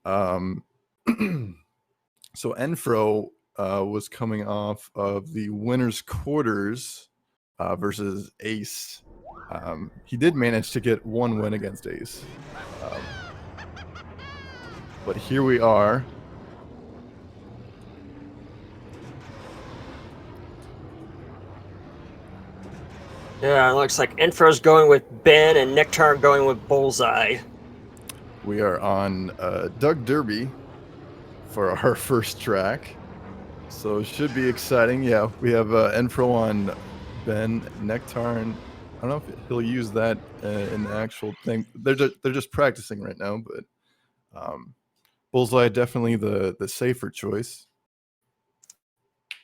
Um, so Nfro was coming off of the winner's quarters versus Ace. He did manage to get one win against Ace. But here we are. Yeah, it looks like Nfro's going with Ben and NektarN going with Bullseye. We are on Doug Derby for our first track. So it should be exciting. Yeah, we have Nfro on Ben, NektarN. I don't know if he'll use that in the actual thing. They're just practicing right now, but Bullseye definitely the safer choice.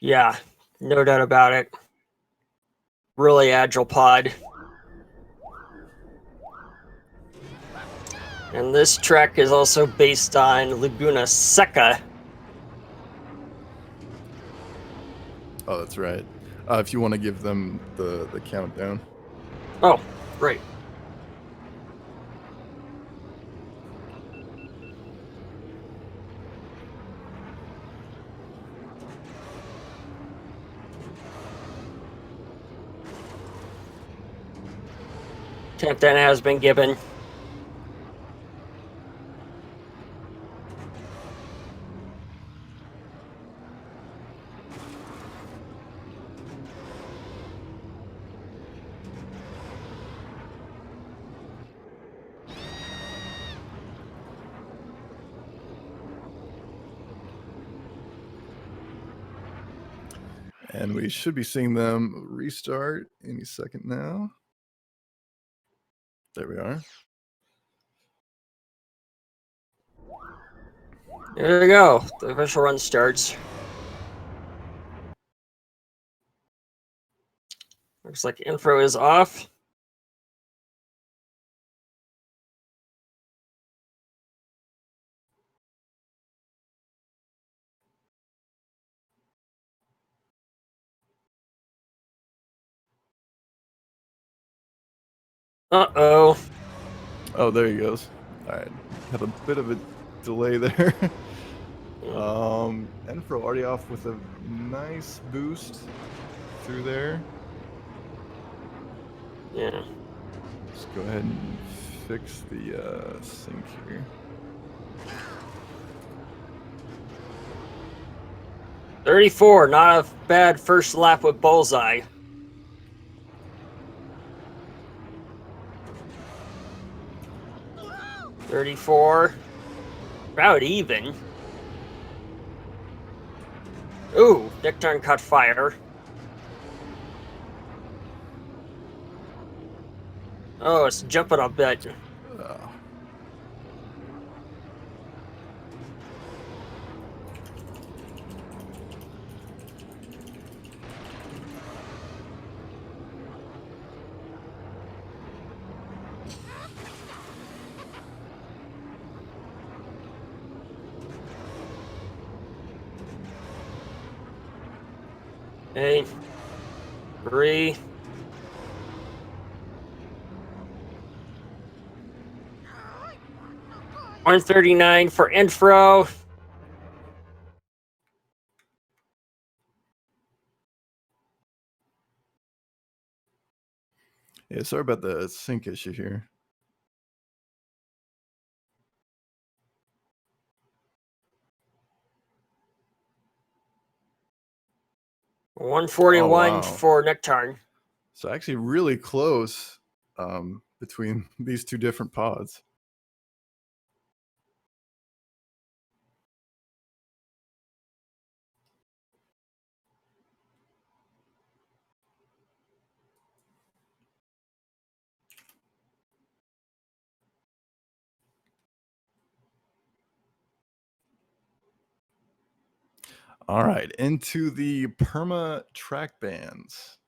Yeah, no doubt about it. Really agile pod. And this track is also based on Laguna Seca. Oh, that's right. If you want to give them the countdown. Oh, right. Countdown has been given. And we should be seeing them restart any second now. There we are. There we go. The official run starts. Looks like Nfro is off. Uh-oh. Oh, there he goes. All right, had a bit of a delay there. Nfro already off with a nice boost through there. Yeah. Let's go ahead and fix the sync here. .34, not a bad first lap with Bullseye. .34, about even. Ooh, NektarN caught fire. Oh, it's jumping a bit. Okay. 3. .139 for Nfro. Yeah, sorry about the sync issue here. .141 for NektarN. So actually really close between these two different pods. All right, into the perma track bands.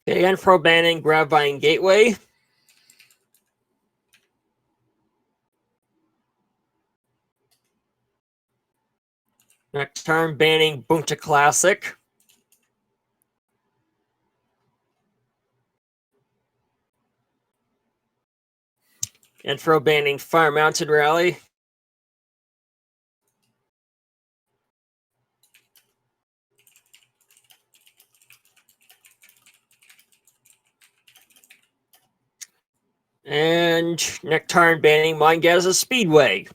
Okay, Nfro banning Grapevine Gateway. NektarN banning Bunta Classic. Nfro banning Fire Mountain Rally. And NektarN banning Mindgaza Speedway.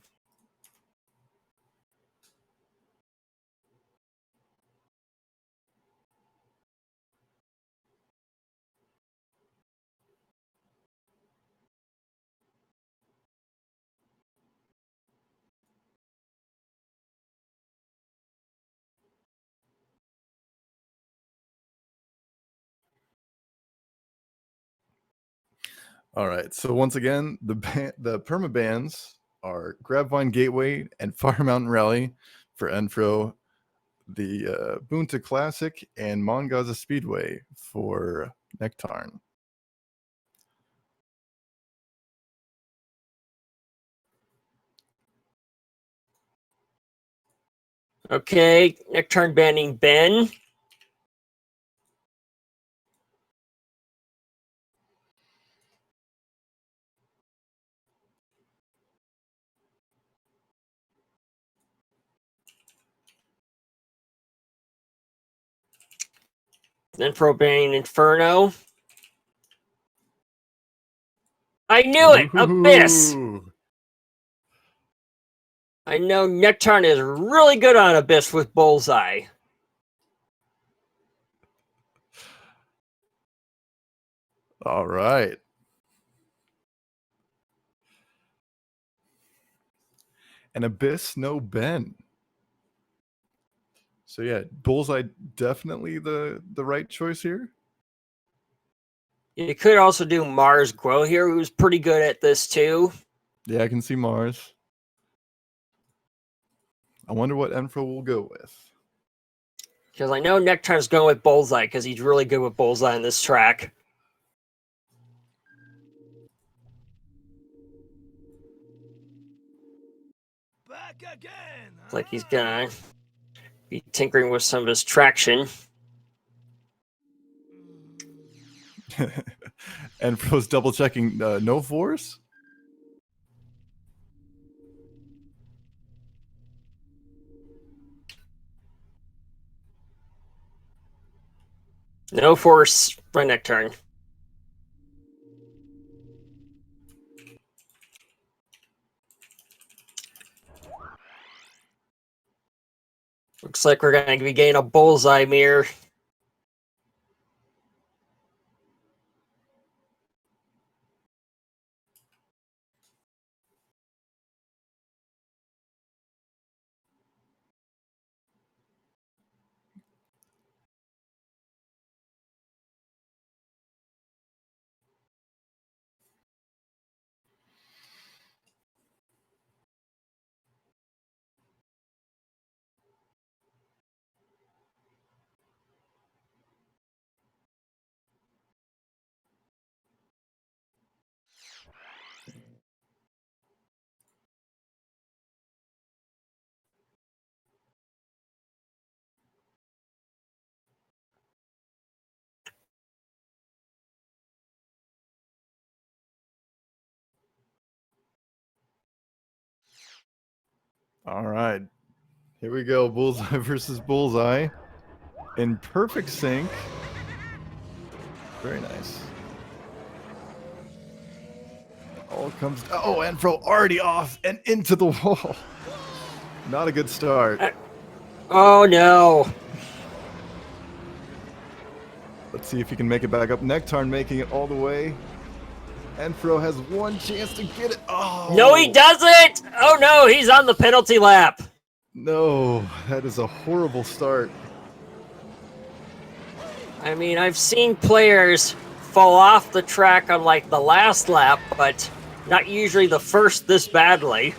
All right. So once again, the perma bans are Grapevine Gateway and Fire Mountain Rally for Nfro, the Bunta Classic and Mongaza Speedway for NektarN. Okay, NektarN banning Ben. Nfro banning Inferno. I knew it! Abyss! Ooh. I know NektarN is really good on Abyss with Bullseye. All right. And Abyss, no Ben. So yeah, Bullseye definitely the right choice here. You could also do Mars Grow here, who's pretty good at this too. Yeah, I can see Mars. I wonder what Nfro will go with. Because I know NektarN's going with Bullseye because he's really good with Bullseye on this track. Back again. It's like he's gonna be tinkering with some of his traction. Nfro's double checking no force. No force for NektarN. Looks like we're going to be getting a Bullseye mirror. All right, here we go. Bullseye versus Bullseye in perfect sync. Very nice. All comes. Oh, Nfro already off and into the wall. Not a good start. Oh no. Let's see if he can make it back up. NektarN making it all the way. Nfro has one chance to get it. Oh! No, he doesn't! Oh no, he's on the penalty lap. No, that is a horrible start. I mean, I've seen players fall off the track on like the last lap, but not usually the first this badly.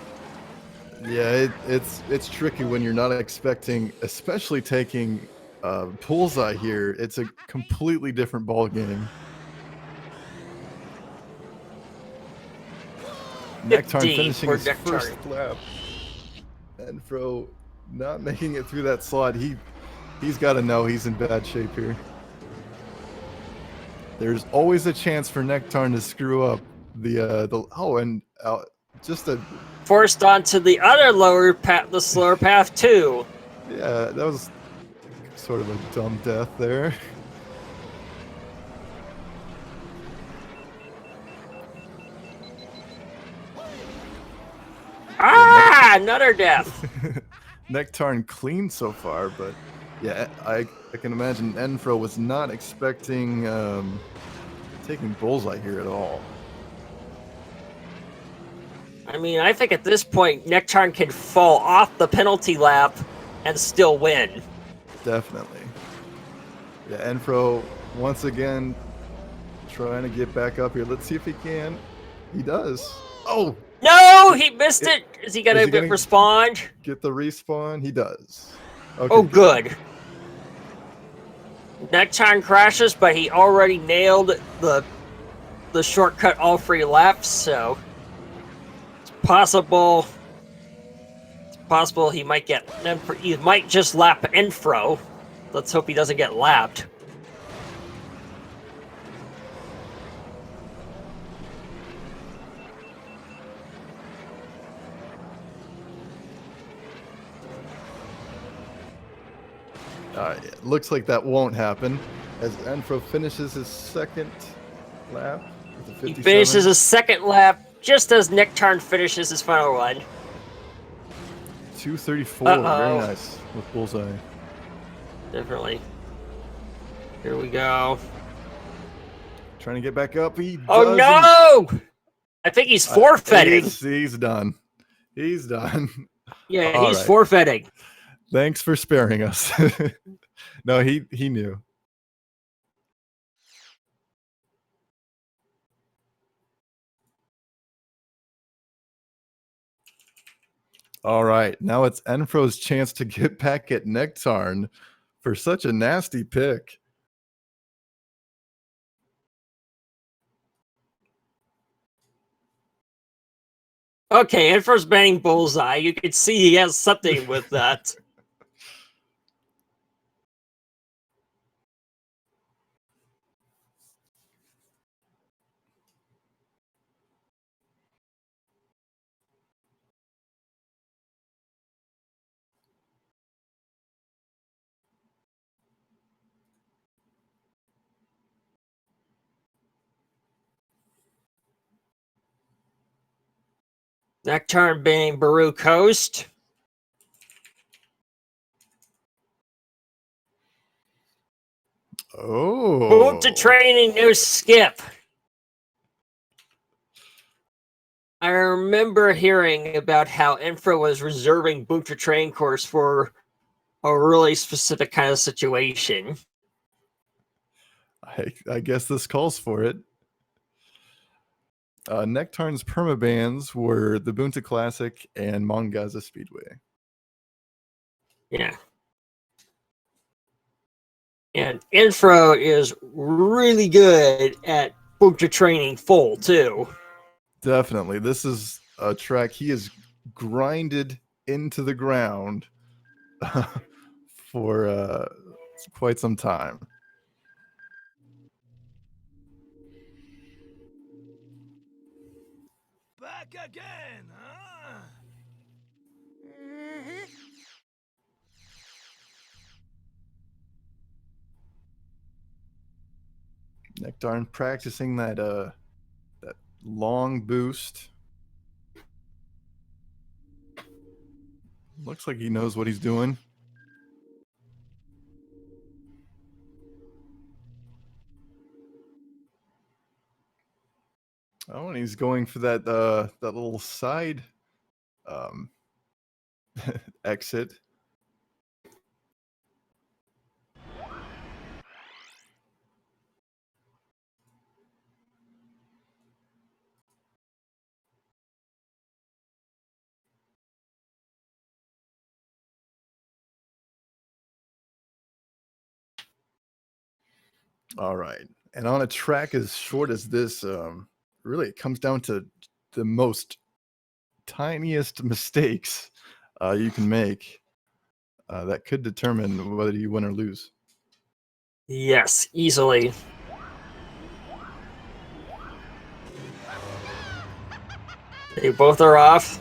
Yeah, it's tricky when you're not expecting, especially taking Bullseye here, it's a completely different ball game. NektarN 50 finishing for his NektarN. first lap. Nfro not making it through that slot. He's got to know he's in bad shape here. There's always a chance for NektarN to screw up just a Forced onto the other lower path, the slower path too. yeah, that was sort of a dumb death there. Ah, another death. NektarN clean so far, but yeah, I can imagine Nfro was not expecting taking Bullseye here at all. I mean, I think at this point, NektarN can fall off the penalty lap and still win. Definitely. Yeah, Nfro once again trying to get back up here. Let's see if he can. He does. Oh! No, he missed it. Is he gonna respond? Get the respawn? He does. Okay, Oh, good. NektarN crashes, but he already nailed the shortcut all 3 laps, so it's possible. It's possible he might he might just lap Nfro. Let's hope he doesn't get lapped. It looks like that won't happen as Nfro finishes his second lap with a 57. He finishes his second lap just as NektarN finishes his final one. 234. Very nice with Bullseye. Definitely. Here we go. Trying to get back up. Oh no! I think he's forfeiting. He's done. He's done. Yeah, he's forfeiting. Thanks for sparing us. No, he knew. All right, now it's Nfro's chance to get back at NektarN for such a nasty pick. Okay, Nfro's banning Bullseye. You can see he has something with that. NektarN banning Baru Coast. Oh. Boot to training, no skip. I remember hearing about how Nfro was reserving boot to train course for a really specific kind of situation. I guess this calls for it. NektarN's permabans were the Bunta Classic and Mongaza Speedway. Yeah. And Nfro is really good at boot to training full, too. Definitely. This is a track he has grinded into the ground for quite some time. Back again, huh? NektarN practicing that long boost. Looks like he knows what he's doing. Oh, and he's going for that little side exit. All right. And on a track as short as this, really it comes down to the most tiniest mistakes you can make that could determine whether you win or lose. Yes, easily. They both are off.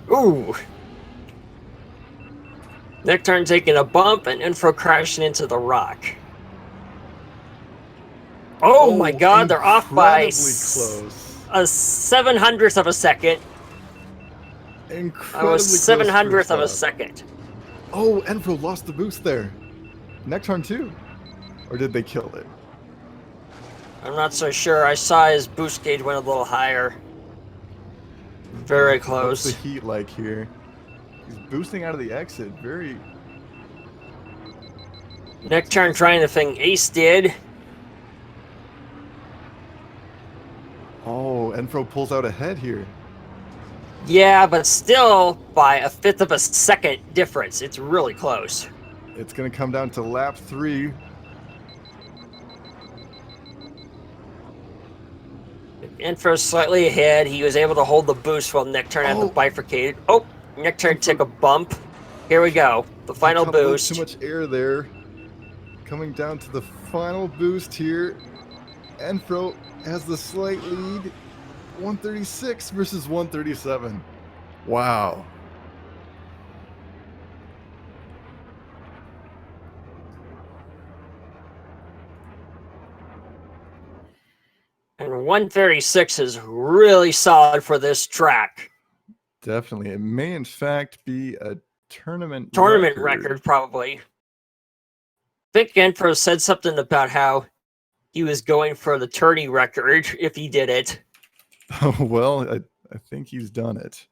Ooh. NektarN taking a bump and Nfro crashing into the rock. Oh my god, they're off by close. a 700th of a second. Incredibly I was close 700th first of a up. second. Oh, Nfro lost the boost there. NektarN too. Or did they kill it? I'm not so sure. I saw his boost gauge went a little higher. Very close. What's the heat like here? He's boosting out of the exit. Very. NektarN trying the thing Ace did. Oh, Nfro pulls out ahead here. Yeah, but still by a 1/5 of a second difference. It's really close. It's going to come down to lap 3. Nfro slightly ahead. He was able to hold the boost while NektarN had the bifurcated. Oh, NektarN took a bump. Here we go. The final boost. Too much air there. Coming down to the final boost here. Nfro has the slight lead. 136 versus 137. Wow. And 136 is really solid for this track. Definitely. It may, in fact, be a tournament record, probably. I think Nfro said something about how he was going for the tourney record if he did it. Well, I think he's done it.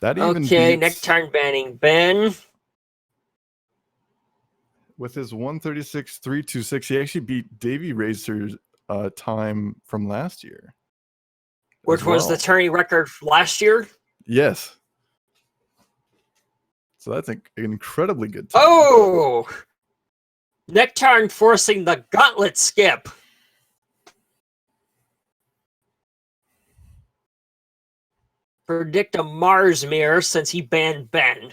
That even okay, beats, NektarN banning Ben. With his 136.326, he actually beat Davey Racer's time from last year. Which was the tourney record last year? Yes. So that's an incredibly good time. Oh! NektarN forcing the gauntlet skip. Predict a Mars mirror since he banned Ben.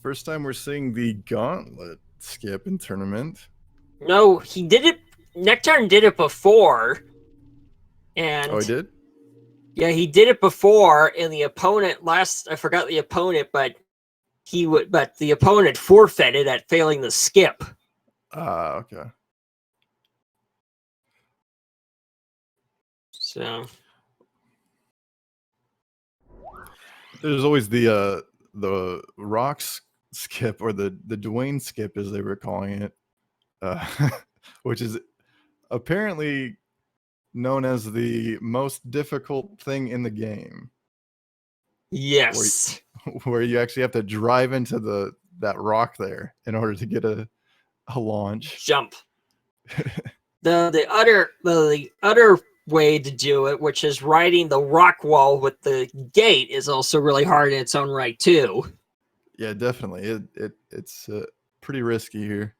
First time we're seeing the gauntlet skip in tournament. No, he did it. NektarN did it before. And oh, he did? Yeah, he did it before, and the opponent I forgot the opponent, but the opponent forfeited at failing the skip. Ah, okay. So there's always the rocks skip, or the Dwayne skip as they were calling it, which is apparently known as the most difficult thing in the game. Yes. Where you actually have to drive into that rock there in order to get a launch. Jump. the other way to do it, which is riding the rock wall with the gate, is also really hard in its own right too. Yeah, definitely. It's pretty risky here.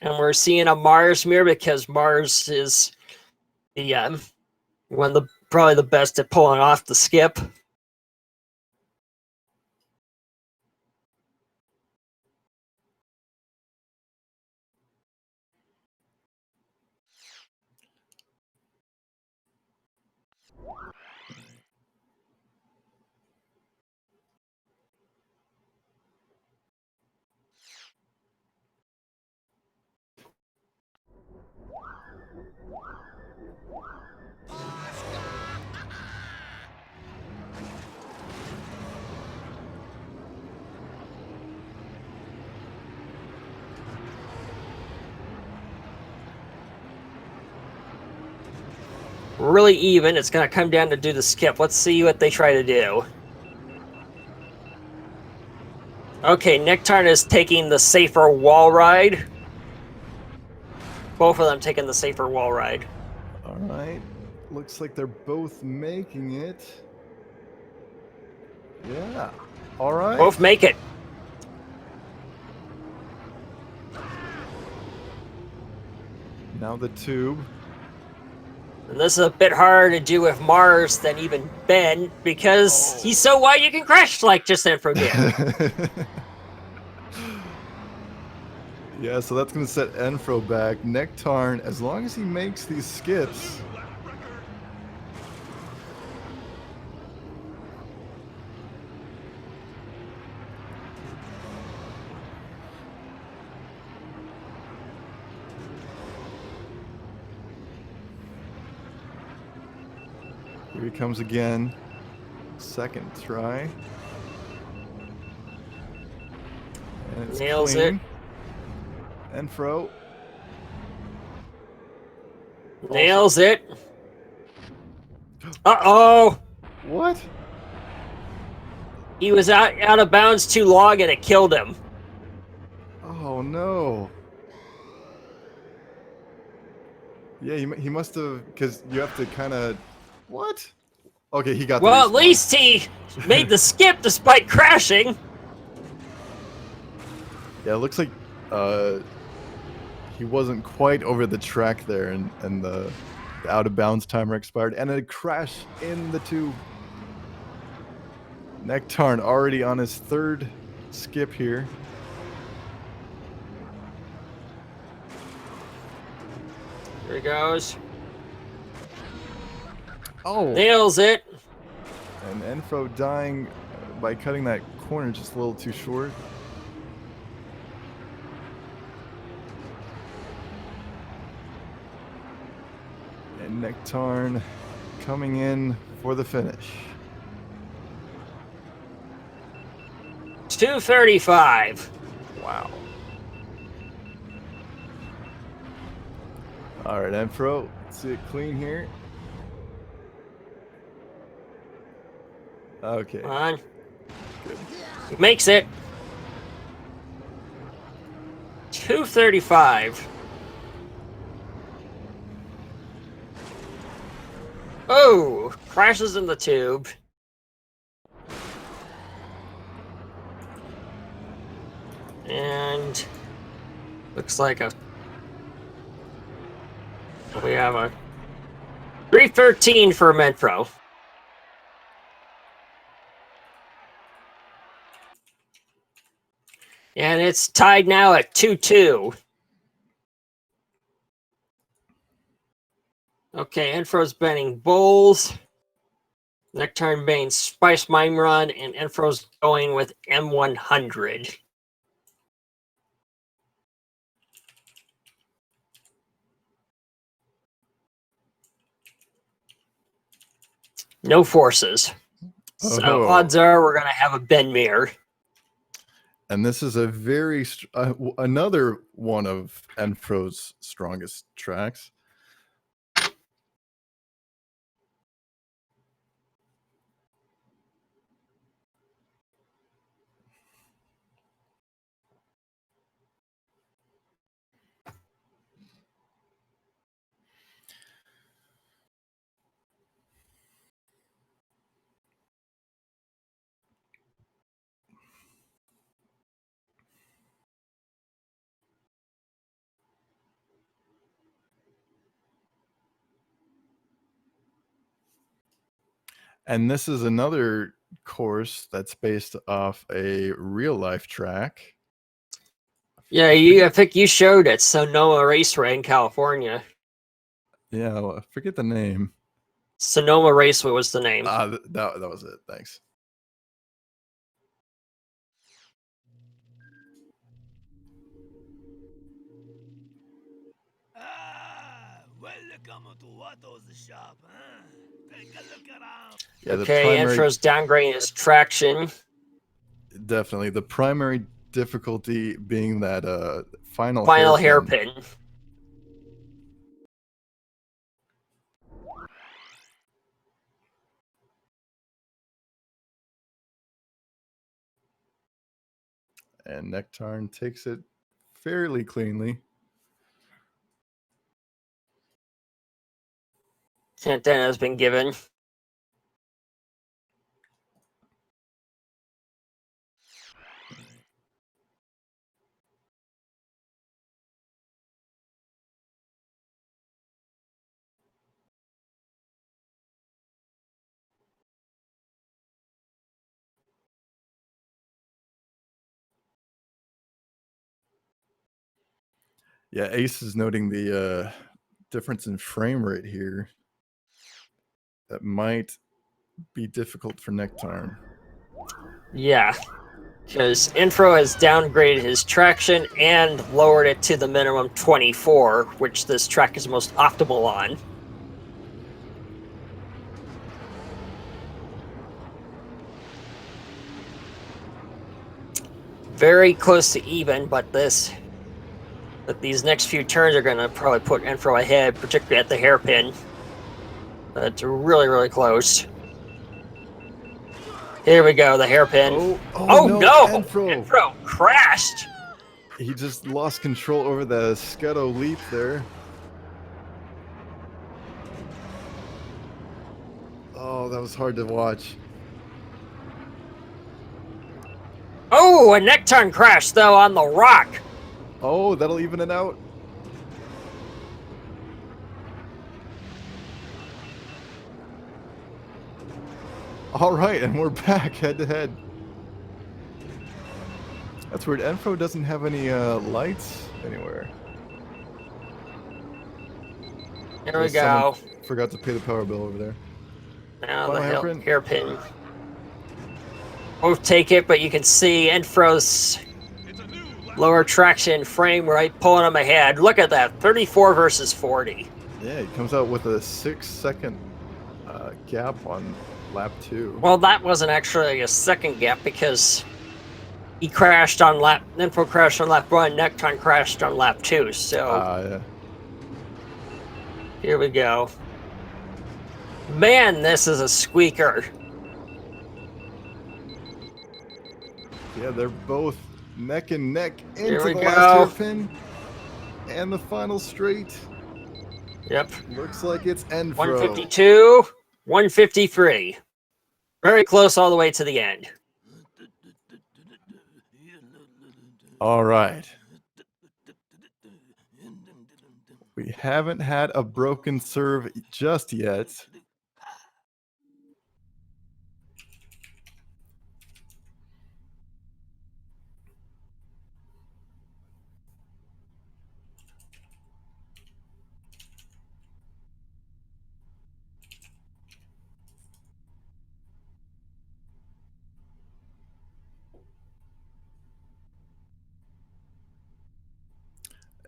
And we're seeing a Mars mirror because Mars is the when probably the best at pulling off the skip. Really even. It's going to come down to do the skip. Let's see what they try to do. Okay, NektarN is taking the safer wall ride. Both of them taking the safer wall ride. All right. Looks like they're both making it. Yeah. All right. Both make it. Now the tube. And this is a bit harder to do with Mars than even Ben, because he's so wide you can crash like just Nfro did. Yeah, so that's going to set Nfro back. NektarN, as long as he makes these skips. Here he comes again. Second try. And it's Nails clean. Nfro. Nails it. Uh-oh. What? He was out of bounds too long and it killed him. Oh no. Yeah, he must have, because you have to kind of. What? Okay, he got the Well, at respawn. least he made the skip despite crashing. Yeah, it looks like he wasn't quite over the track there, and the out of bounds timer expired, and a crash in the tube. NektarN already on his third skip here. Here he goes. Oh! Nails it. And Nfro dying by cutting that corner just a little too short. And NektarN coming in for the finish. 235. Wow. All right, Nfro, let's see it clean here. Okay. Come on. Good. He makes it. 235. Oh, crashes in the tube. And looks like we have a 313 for Nfro. And it's tied now at 2-2. Okay, Nfro's banning Bulls. NektarN banning Spice Mine Run, and Nfro's going with M100. No forces. So Oh. odds are we're going to have a Ben mirror. And this is a very another one of Nfro's strongest tracks. And this is another course that's based off a real life track. Yeah, I think you showed it. Sonoma Raceway in California. Yeah, well, I forget the name. Sonoma Raceway was the name. That was it. Thanks. Welcome to Watto's shop, huh? Take a look around. Yeah, Okay, Nfro's downgrading his traction. Definitely. The primary difficulty being that final hairpin. And NektarN takes it fairly cleanly. Santana has been given. Yeah, Ace is noting the difference in frame rate here. That might be difficult for NektarN. Yeah, because Nfro has downgraded his traction and lowered it to the minimum 24, which this track is most optimal on. Very close to even, but these next few turns are going to probably put Nfro ahead, particularly at the hairpin. It's really, really close. Here we go, the hairpin. Oh no! Nfro crashed! He just lost control over the Scudo leap there. Oh, that was hard to watch. Oh, a NektarN crash, though, on the rock. Oh, that'll even it out. All right, and we're back head to head. That's weird. Nfro doesn't have any lights anywhere. Here we go. Forgot to pay the power bill over there. Now the hairpin. Both take it, but you can see Nfro's lower traction frame rate pulling him ahead. Look at that, 34 versus 40. Yeah, he comes out with a 6-second gap on lap 2. Well, that wasn't actually a second gap because he crashed on Nfro crashed on lap 1, NektarN crashed on lap 2, so... yeah. Here we go. Man, this is a squeaker. Yeah, they're both neck and neck into the go. last hairpin. And the final straight. Yep. Looks like it's Nfro. 152, 153. Very close all the way to the end. All right. We haven't had a broken serve just yet.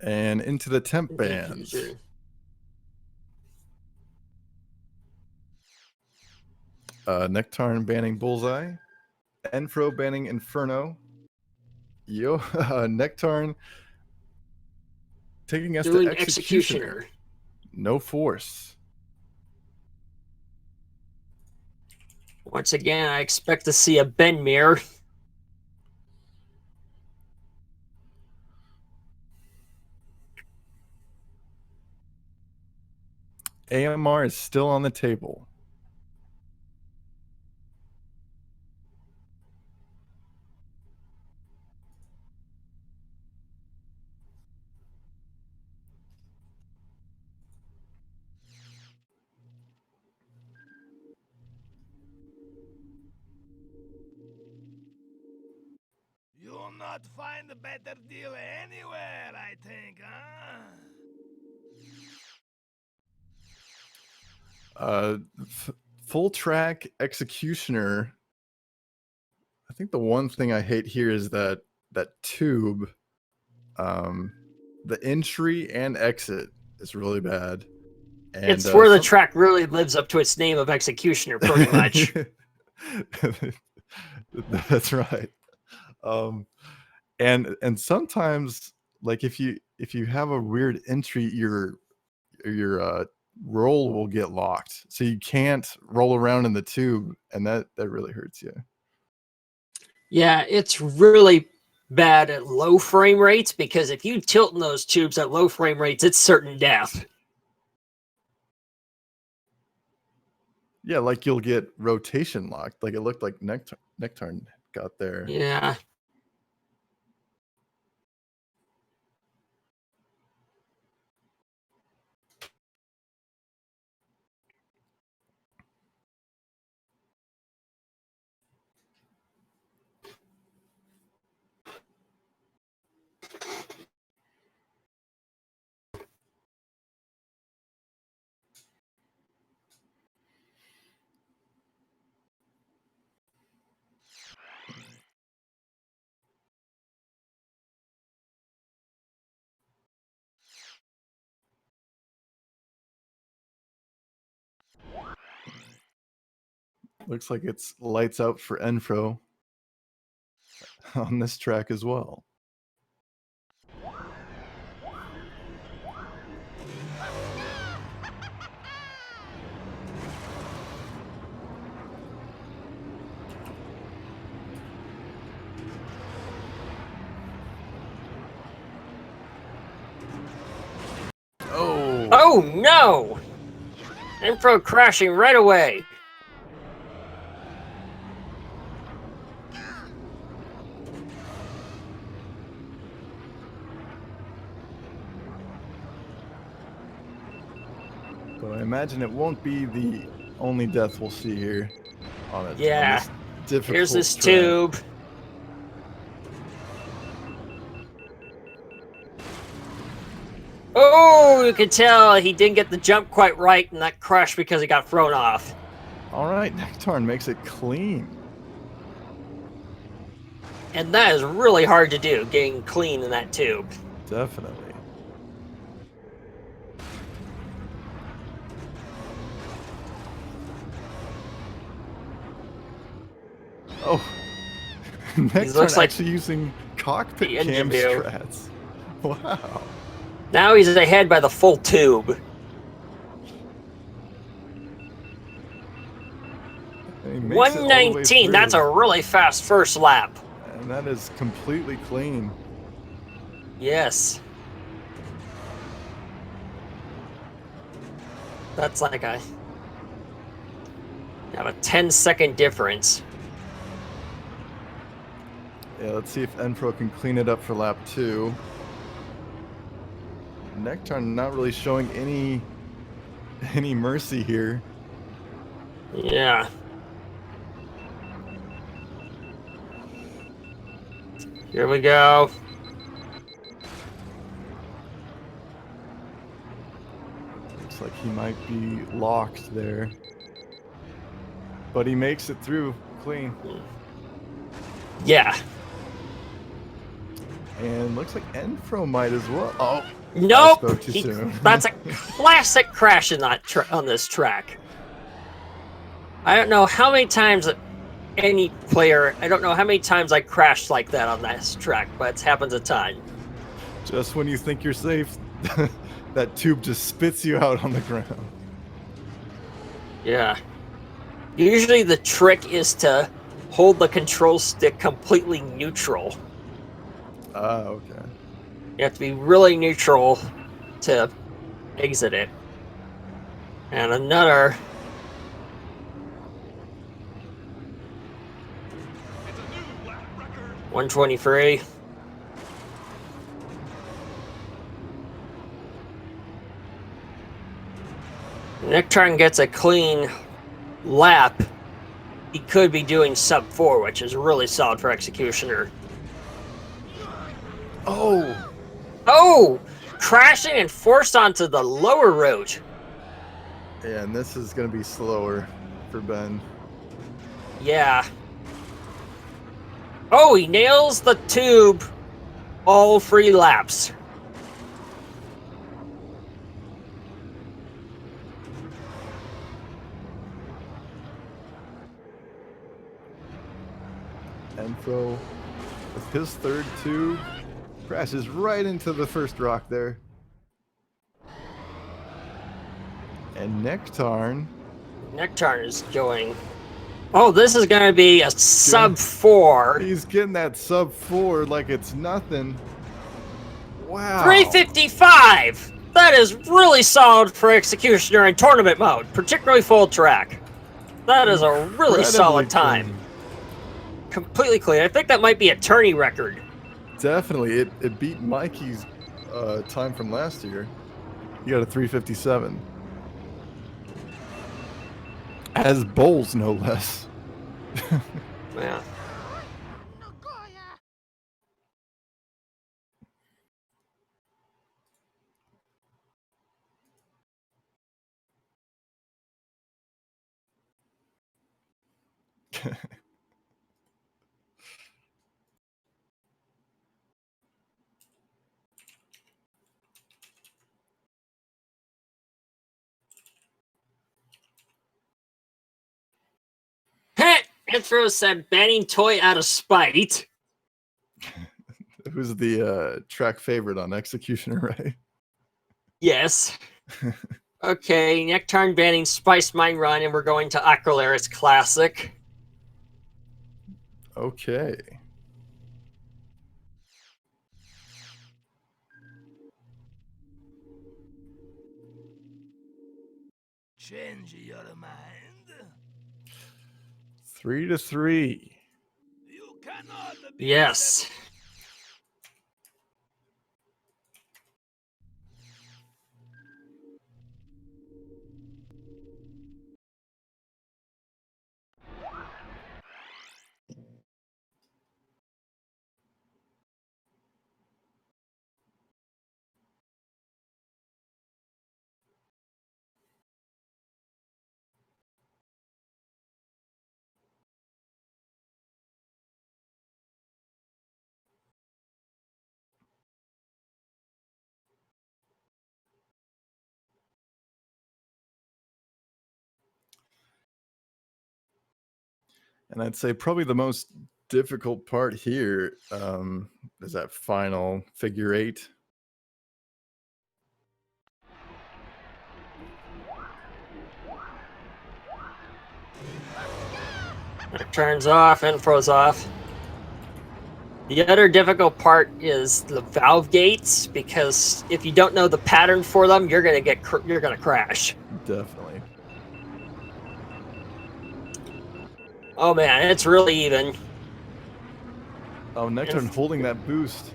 And into the temp bands. NektarN banning Bullseye. Nfro banning Inferno. NektarN taking us to Executioner. No force. Once again, I expect to see a bend mirror. AMR is still on the table. not find a better deal anywhere, I think, huh? Full track executioner. I think the one thing I hate here is that tube, the entry and exit is really bad. And it's where the track really lives up to its name of Executioner, pretty much. That's right. And sometimes, like if you have a weird entry, your roll will get locked, so you can't roll around in the tube, and that really hurts you. Yeah, it's really bad at low frame rates, because if you tilt in those tubes at low frame rates, it's certain death. Yeah, like you'll get rotation locked, like it looked like NektarN got there. Yeah. Looks like it's lights out for Nfro on this track as well. Oh no! Nfro crashing right away. But I imagine it won't be the only death we'll see here on it. Yeah. On this difficult Here's this track. tube. Oh, you can tell he didn't get the jump quite right, and that crashed because he got thrown off. All right, NektarN makes it clean. And that is really hard to do, getting clean in that tube. Definitely. Oh, NektarN looks like actually using cockpit the cam engine view. strats. Wow. Now he's ahead by the full tube. And he makes it all the way 119, that's a through. really fast first lap. And that is completely clean. Yes. That's like a 10-second difference. Yeah, let's see if Nfro can clean it up for lap 2. NektarN not really showing any mercy here. Yeah. Here we go. Looks like he might be locked there. But he makes it through clean. Yeah. And looks like Nfro might as well. Oh, Nope. I spoke too soon. That's a classic crash in that on this track. I don't know how many times any player, I don't know how many times I crashed like that on this track, but it happens a ton. Just when you think you're safe, that tube just spits you out on the ground. Yeah. Usually the trick is to hold the control stick completely neutral. Ah, okay. You have to be really neutral to exit it. And another... 123. NektarN gets a clean lap. He could be doing sub 4, which is really solid for Executioner. Oh! Oh! Crashing and forced onto the lower road. Yeah, and this is going to be slower for Ben. Yeah. Oh, he nails the tube. All 3 laps. Nfro, with his third tube, crashes right into the first rock there. And NektarN. NektarN is going. Oh, this is going to be a sub 4. He's getting that sub 4 like it's nothing. Wow. 355. That is really solid for Executioner in tournament mode, particularly full track. That is a really solid time. Clean. Completely clean. I think that might be a tourney record. Definitely. It beat Mikey's time from last year. He got a 357. As bowls, no less. Yeah. Nfro said banning toy out of spite. Who's the track favorite on Executioner, right? Yes. Okay, NektarN banning Spice Mine Run, and we're going to Aqualaris Classic. Okay. Change your mind. 3-3. You cannot be Yes. And I'd say probably the most difficult part here is that final figure 8. It turns off, Nfro's off. The other difficult part is the valve gates, because if you don't know the pattern for them, you're gonna crash. Definitely. Oh man, it's really even. Oh, NektarN holding that boost.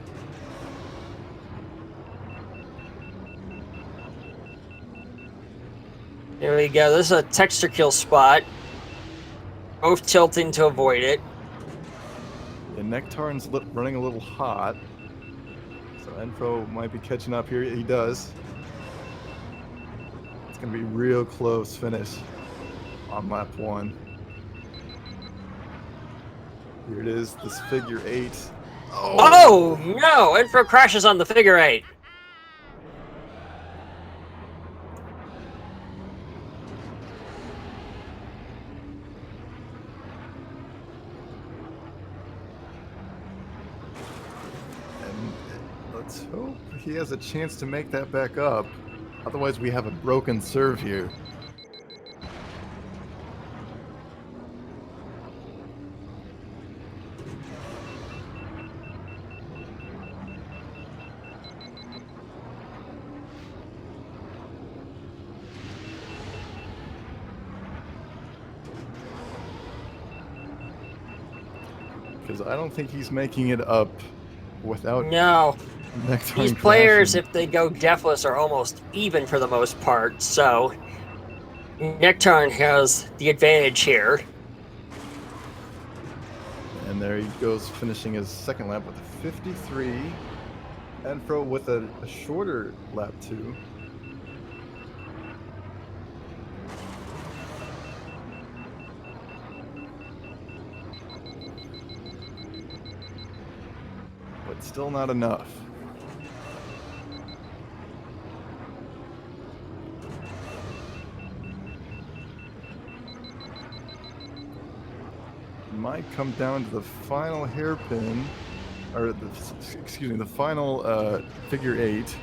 Here we go. This is a texture kill spot. Both tilting to avoid it. And NektarN's running a little hot. So Nfro might be catching up here. He does. It's going to be real close finish on lap 1. Here it is, this figure 8. Oh no! Nfro crashes on the figure 8. And let's hope he has a chance to make that back up. Otherwise, we have a broken serve here. Because I don't think he's making it up without No. NektarN These players, crashing. if they go deathless, are almost even for the most part, so NektarN has the advantage here. And there he goes, finishing his second lap with a 53. Nfro with a shorter lap 2. But still not enough. Might come down to the final hairpin, or the final figure 8.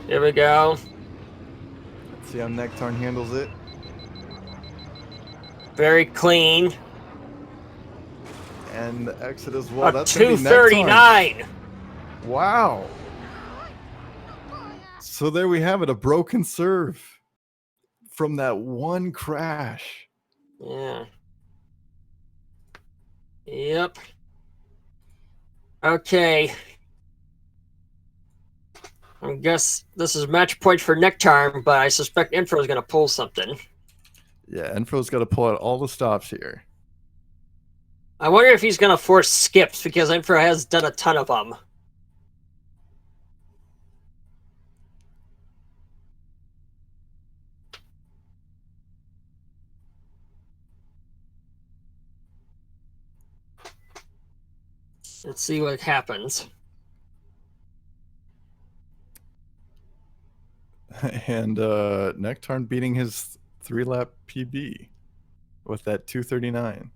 Here we go. Let's see how NektarN handles it. Very clean. And the exit as well. A That's gonna be 239. Wow. So there we have it, a broken serve from that one crash. Yeah. Yep. Okay. I guess this is match point for NektarN, but I suspect Nfro is going to pull something. Yeah, Nfro's got to pull out all the stops here. I wonder if he's going to force skips, because Nfro has done a ton of them. Let's see what happens. And NektarN beating his 3-lap PB with that 239.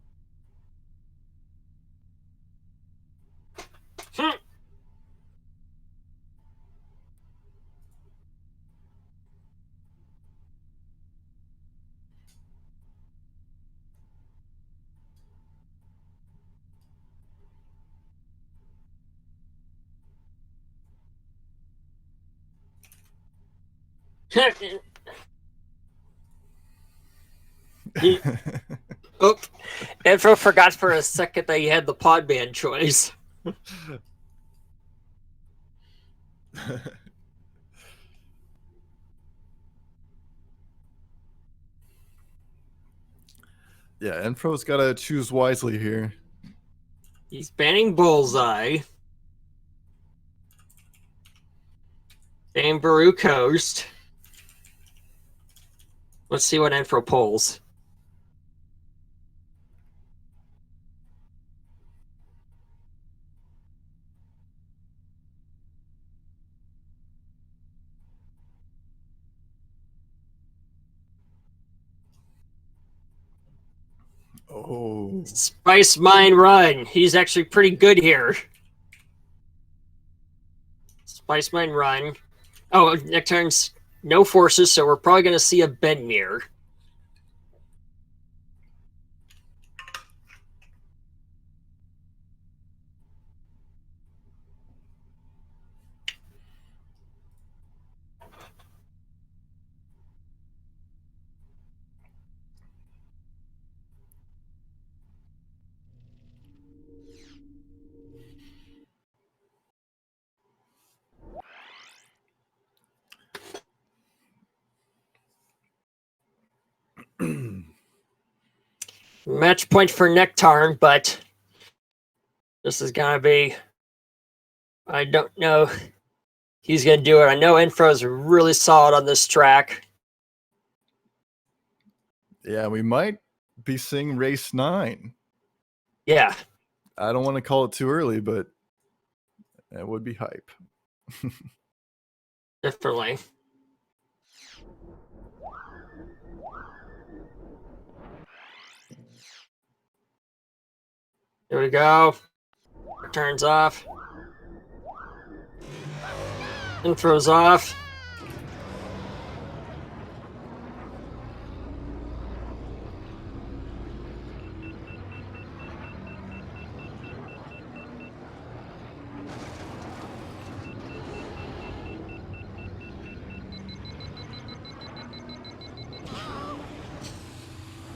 Oh, Nfro forgot for a second that he had the Podman choice. Yeah, Nfro's got to choose wisely here. He's banning Bullseye. Banning Baru Coast. Let's see what Nfro pulls. Oh. Spice Mine Run. He's actually pretty good here. Spice Mine Run. Oh, NektarN's no forces, so we're probably going to see a Ben mirror. Match point for NektarN, but this is going to be... I don't know he's going to do it. I know Nfro's really solid on this track. Yeah, we might be seeing race 9. Yeah. I don't want to call it too early, but it would be hype. Definitely. Here we go. Turns off. Nfro's off.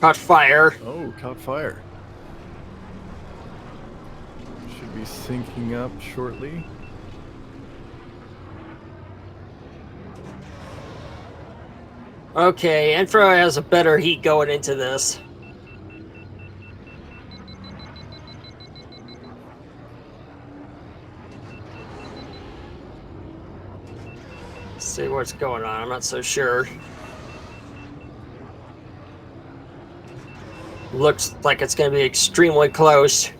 Caught fire. Oh, caught fire. Should be syncing up shortly. Okay, Nfro has a better heat going into this. See what's going on. I'm not so sure. Looks like it's going to be extremely close.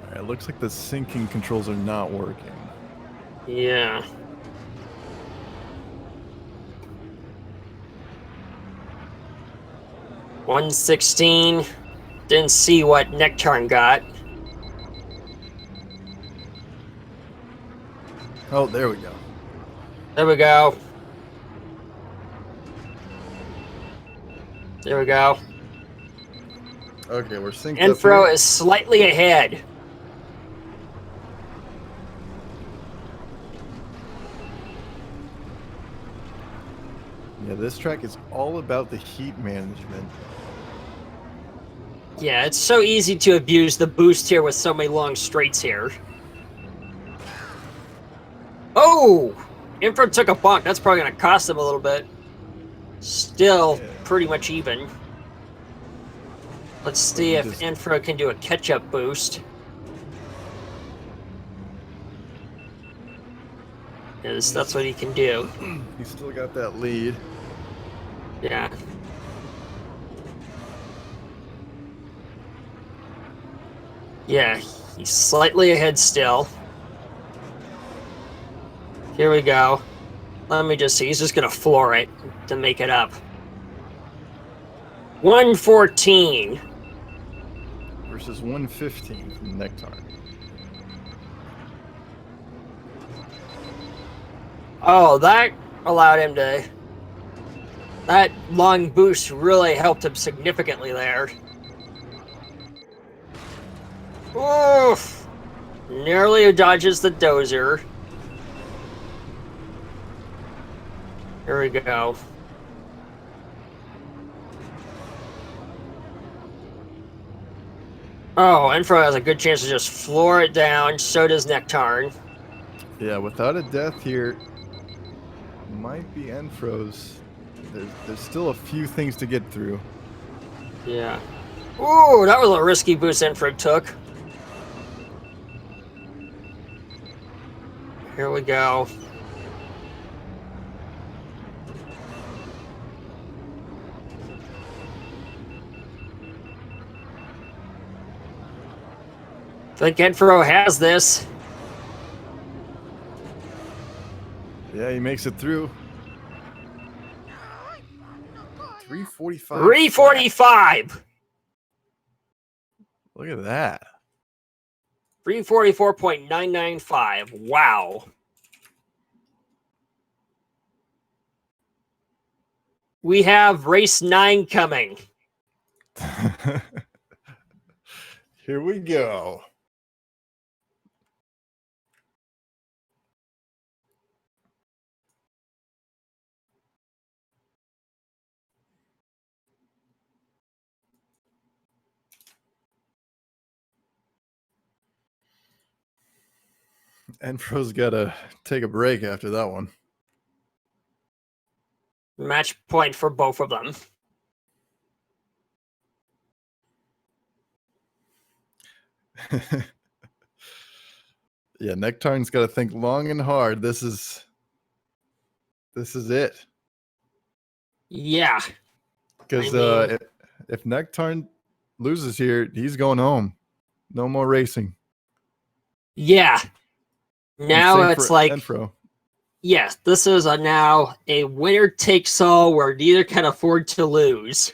All right, it looks like the syncing controls are not working. Yeah. $116. Didn't see what NektarN got. Oh, there we go. There we go. There we go. Okay, we're synced up Nfro here. is slightly ahead. Yeah, this track is all about the heat management. Yeah, it's so easy to abuse the boost here with so many long straights here. Oh! Nfro took a bonk. That's probably going to cost him a little bit. Still pretty much even. Let's see if Nfro can do a catch-up boost. Because that's what he can do. He's still got that lead. Yeah. Yeah, he's slightly ahead still. Here we go. Let me just see. He's just going to floor it to make it up. 114. Versus 115 from NektarN. Oh, that allowed him to... That long boost really helped him significantly there. Oof! Nearly dodges the dozer. Here we go. Oh, Nfro has a good chance to just floor it down. So does NektarN. Yeah, without a death here, might be Nfro's. There's still a few things to get through. Yeah. Ooh, that was a risky boost Nfro took. Here we go. I think Nfro has this. Yeah, he makes it through. 345. 345. Look at that. 344.995. Wow. We have race 9 coming. Here we go. Nfro's got to take a break after that one. Match point for both of them. Yeah, NektarN's got to think long and hard. This is it. Yeah. Because I mean, if NektarN loses here, he's going home. No more racing. yeah. Now it's like, Nfro. yes, this is now a winner takes all where neither can afford to lose.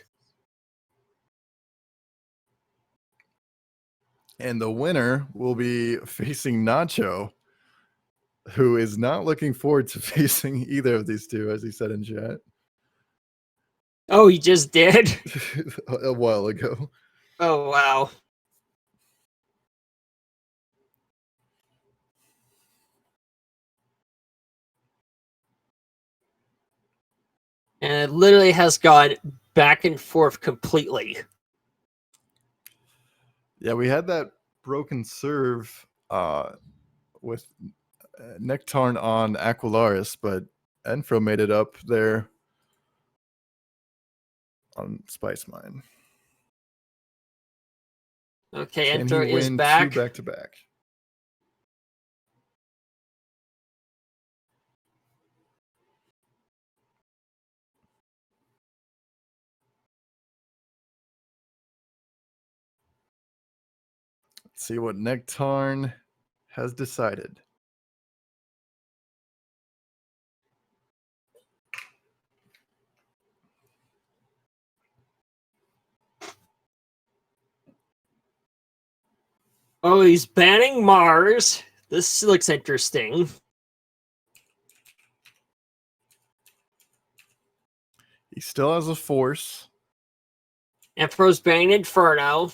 And the winner will be facing Nacho, who is not looking forward to facing either of these two, as he said in chat. Oh, he just did? A while ago. Oh, wow. And it literally has gone back and forth completely. Yeah, we had that broken serve with NektarN on Aqualaris, but Nfro made it up there on Spice Mine. Okay, Can Nfro he is win back. 2 back-to-back? Let's see what NektarN has decided. Oh, he's banning Mars. This looks interesting. He still has a force. Nfro's banning Inferno.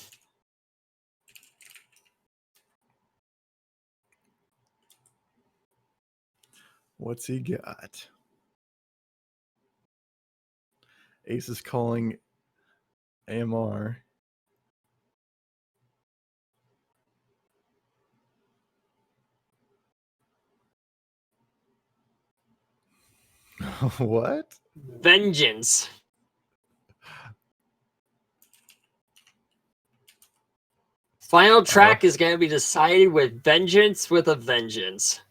What's he got? Ace is calling AMR. What? Vengeance. Final track is going to be decided with Vengeance with a Vengeance.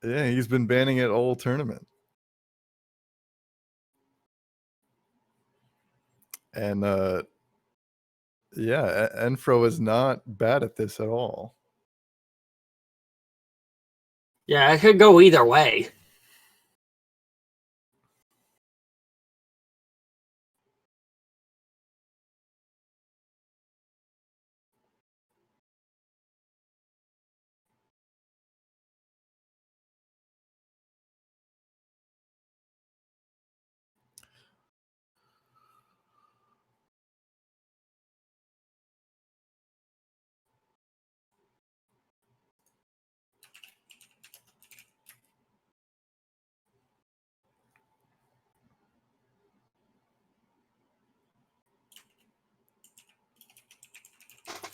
Yeah, he's been banning it all tournament. And yeah, Nfro is not bad at this at all. Yeah, it could go either way.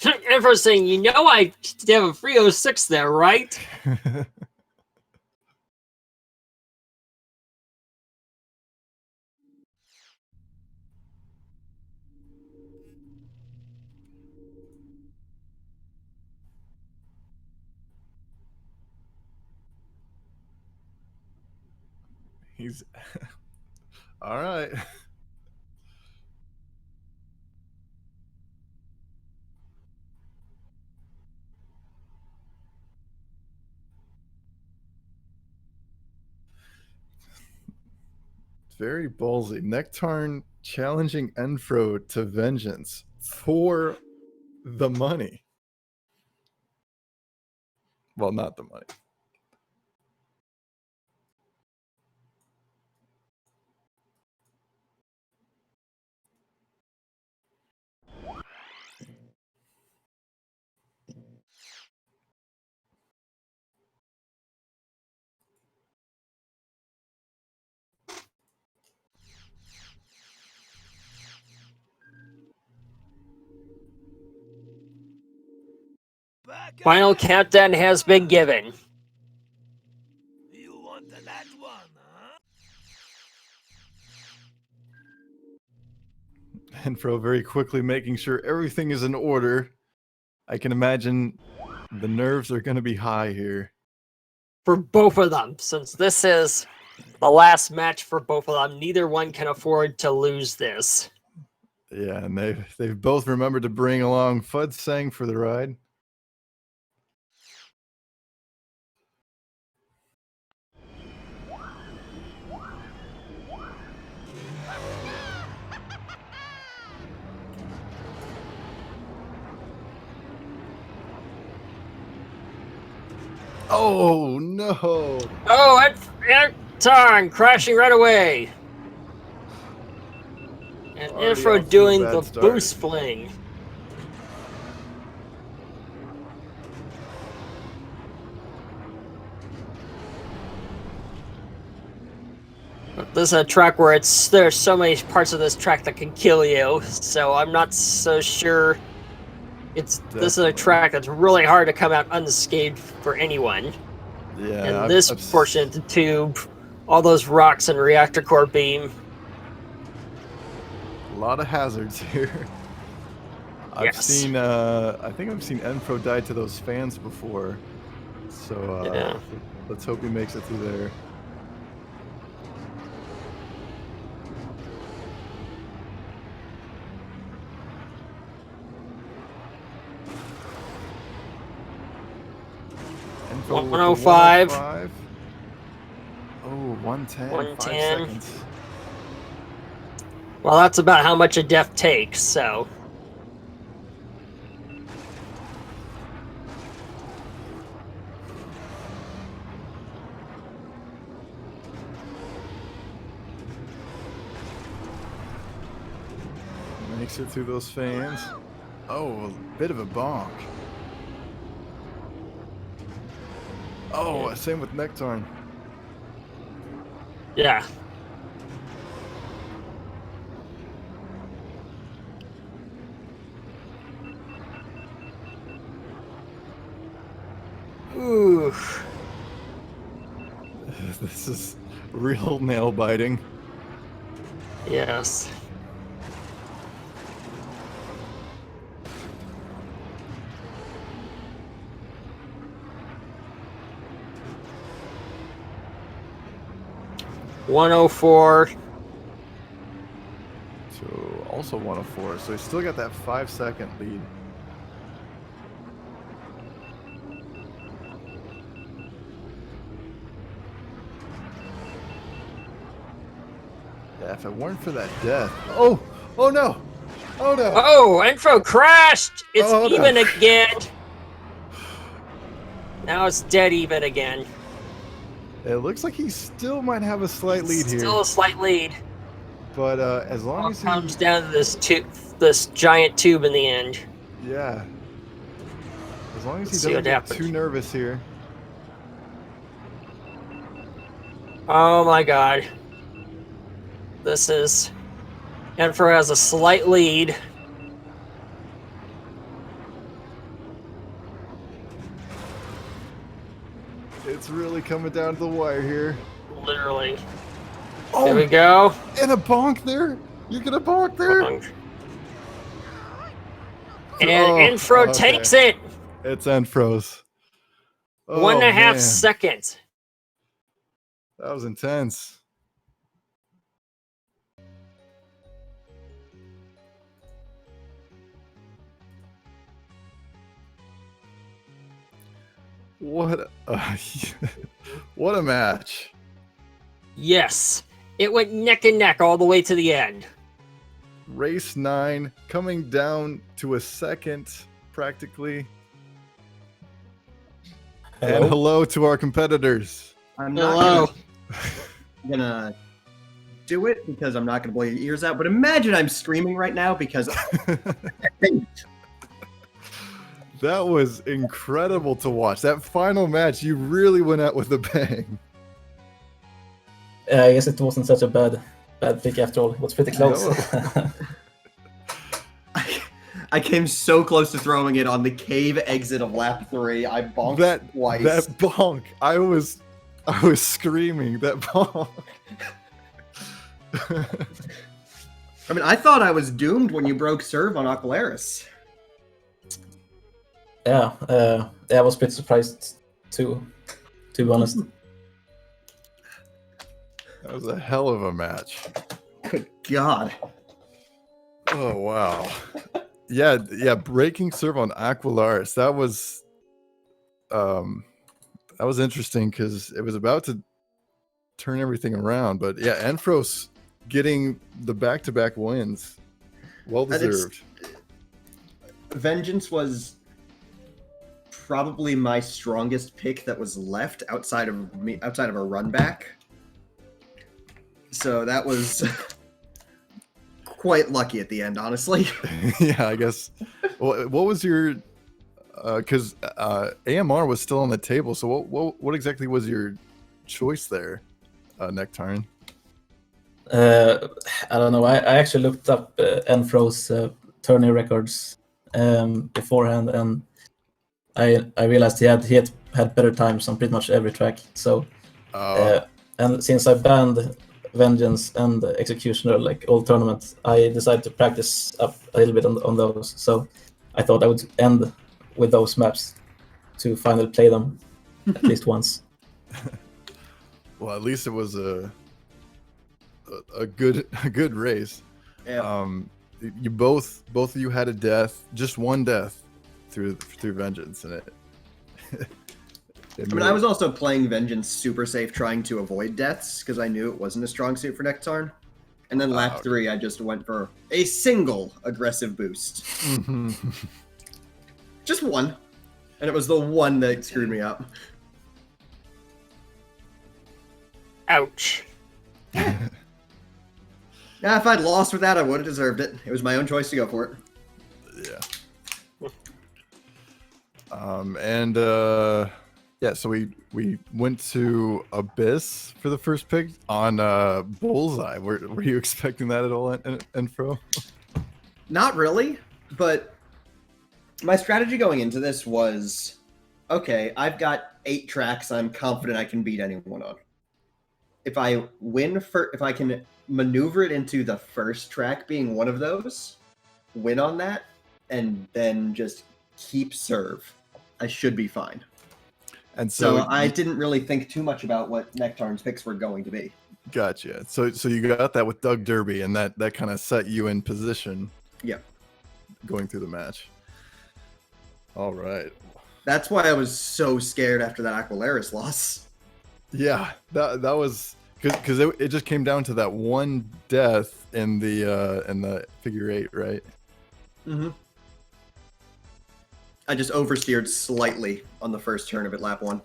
Nfro's saying, you know I have a 306 there, right? He's all right. It's very ballsy. NektarN challenging Nfro to vengeance for the money. Well, not the money. Back Final up. countdown has been given. You want that one, huh? Nfro very quickly making sure everything is in order. I can imagine the nerves are going to be high here. For both of them, since this is the last match for both of them, neither one can afford to lose this. Yeah, and they've both remembered to bring along Fud Sang for the ride. Oh no! Oh, NektarN crashing right away. And Already Nfro off to a doing bad the start. boost fling. This is a track where there's so many parts of this track that can kill you, so I'm not so sure. This is a Definitely. track that's really hard to come out unscathed for anyone. Yeah, And this portion of the tube all those rocks and reactor core beam. A lot of hazards here. I've Yes. seen, I think I've seen Nfro die to those fans before. So Yeah. let's hope he makes it through there. Nfro with the 105. 105. Oh, 110. 110. 5 seconds. Well, that's about how much a death takes, so. Makes it through those fans. Oh, a bit of a bonk. Oh, same with NektarN. Yeah. Ooh. This is real nail biting. Yes. $104. So also 104. So he's still got that 5-second lead. Yeah, if it weren't for that death. Oh! Oh no! Oh no! Oh, Nfro crashed! It's Oh, no. even again. Now it's dead even again. It looks like he still might have a slight lead here. Still a slight lead. But as long All as he... comes down to this giant tube in the end. Yeah. As long as Let's he see doesn't what get happens. too nervous here. Oh my god. This is... Nfro has a slight lead. It's really coming down to the wire here. Literally. Oh, Here we go. and a bonk there. You get a bonk there. And Oh, Nfro okay. takes it. It's Nfro's. Oh, 1.5 man. seconds. That was intense. What a, what a match. Yes. It went neck and neck all the way to the end. Race 9 coming down to a second practically. And hello to our competitors. I'm Hello. not gonna do it because I'm not gonna blow your ears out. But imagine I'm screaming right now because That was incredible to watch. That final match, you really went out with a bang. I guess it wasn't such a bad pick after all. It was pretty close. I came so close to throwing it on the cave exit of lap 3. I bonked That twice. That bonk. I was screaming that bonk. I mean, I thought I was doomed when you broke serve on Aqualaris. Yeah, I was pretty surprised too, to be honest. That was a hell of a match. Good God. Oh wow. Yeah, breaking serve on Aqualaris. That was interesting because it was about to turn everything around. But yeah, Nfro's getting the back-to-back wins. Well deserved. Vengeance was probably my strongest pick that was left outside of a run back. So that was quite lucky at the end, honestly. Yeah, I guess. Well, what was your? Because AMR was still on the table. So what exactly was your choice there, NektarN? I don't know. I actually looked up Nfro's tourney records beforehand, and I realized he had better times on pretty much every track. So I And since I banned Vengeance and Executioner like all tournaments, I decided to practice up a little bit on those. So I thought I would end with those maps to finally play them at least once. Well, at least it was a good race. Yeah. You both of you had a death, just one death through Vengeance, and it. I mean, I was also playing Vengeance super safe, trying to avoid deaths because I knew it wasn't a strong suit for NektarN. And then lap 3, I just went for a single aggressive boost. Just one. And it was the one that screwed me up. Ouch. Yeah, if I'd lost with that, I would have deserved it. It was my own choice to go for it. Yeah. Yeah, so we went to Abyss for the first pick on Bullseye. Were you expecting that at all, Nfro? Not really, but my strategy going into this was, okay, I've got 8 tracks I'm confident I can beat anyone on. If I if I can maneuver it into the first track being one of those, win on that, and then just keep serve, I should be fine. And so I didn't really think too much about what NektarN's picks were going to be. Gotcha. So you got that with Doug Derby, and that kind of set you in position. Yeah. Going through the match. All right. That's why I was so scared after that Aqualaris loss. Yeah, that was because it just came down to that one death in the figure 8, right? Mm-hmm. I just oversteered slightly on the first turn of it, lap 1.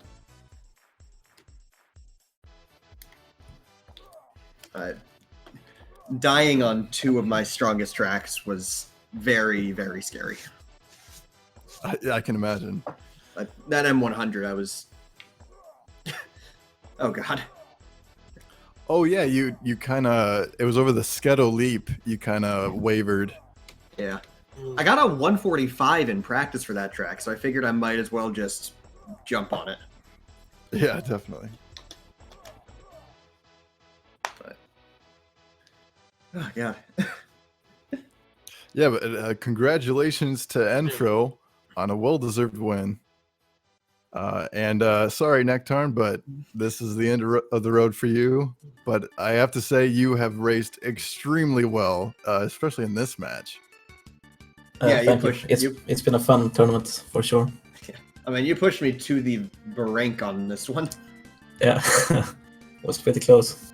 Dying on 2 of my strongest tracks was very, very scary. I can imagine. That M100, I was... Oh, God. Oh, yeah, you kind of... It was over the Sketo leap. You kind of wavered. Yeah. I got a 145 in practice for that track, so I figured I might as well just jump on it. Yeah, definitely. But... Oh, God. Yeah, but congratulations to Nfro on a well-deserved win. Sorry, NektarN, but this is the end of the road for you. But I have to say, you have raced extremely well, especially in this match. Yeah, thank you. It's been a fun tournament for sure. Yeah. I mean, you pushed me to the brink on this one. Yeah, it was pretty close.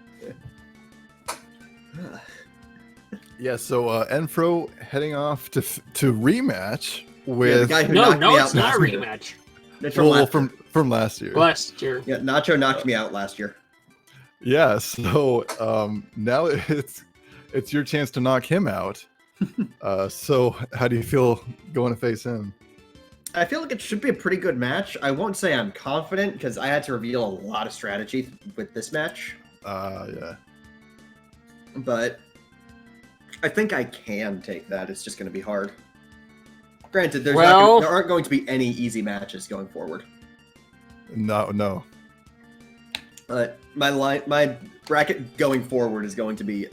Yeah, so Nfro heading off to rematch with the guy who No, knocked me out it's not a last year. rematch. It's from last year. Last year. Yeah, Nacho knocked me out last year. Yeah, so now it's your chance to knock him out. So how do you feel going to face him? I feel like it should be a pretty good match. I won't say I'm confident because I had to reveal a lot of strategy with this match. Yeah. But I think I can take that. It's just going to be hard. Granted, there aren't going to be any easy matches going forward. No. But my bracket going forward is going to be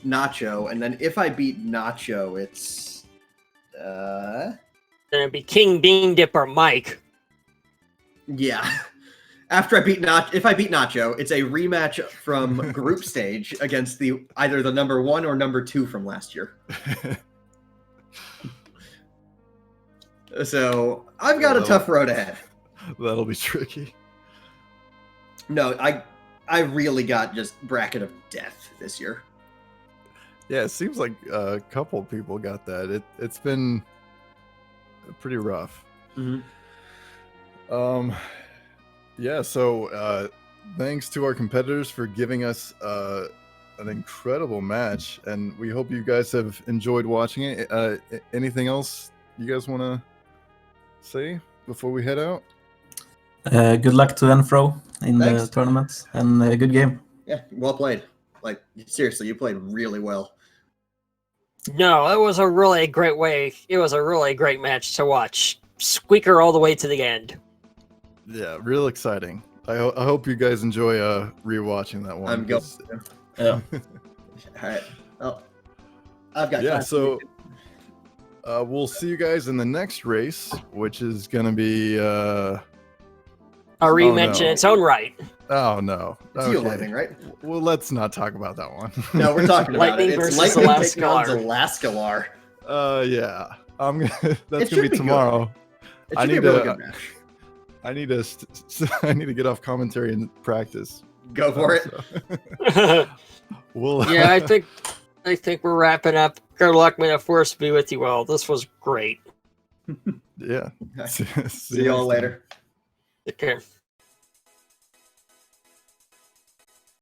Nacho, and then if I beat Nacho, it's Then it'd be King Bean Dipper Mike. yeah. After I beat if I beat Nacho, it's a rematch from group stage against either the number 1 or number 2 from last year. So I've got a tough road ahead. That'll be tricky. No, I really got just bracket of death this year. Yeah, it seems like a couple people got that. It's been pretty rough. Mm-hmm. Yeah, so thanks to our competitors for giving us an incredible match, and we hope you guys have enjoyed watching it. Anything else you guys want to say before we head out? Good luck to Nfro in Thanks. the tournament, and good game. Yeah, well played. Like, seriously, you played really well. No, it was a really great way. It was a really great match to watch. Squeaker all the way to the end. Yeah, real exciting. I hope you guys enjoy rewatching that one. I'm going. 'cause- Yeah. All right. Oh, I've got. Yeah, time. so we'll see you guys in the next race, which is gonna be A rematch in no. its own right. oh no. It's you lightning, right? Well, let's not talk about that one. No, we're talking about Lightning it. It's versus lightning taking on Elascalar. Zalaskalar. Yeah. I'm gonna that's It gonna should be be tomorrow. It I should be a need really to- good match. I need to I need to get off commentary and practice. Go for it. So, we'll Yeah, I think we're wrapping up. Good luck. May the force be with you all. This was great. yeah. See y'all next time. later. Take care.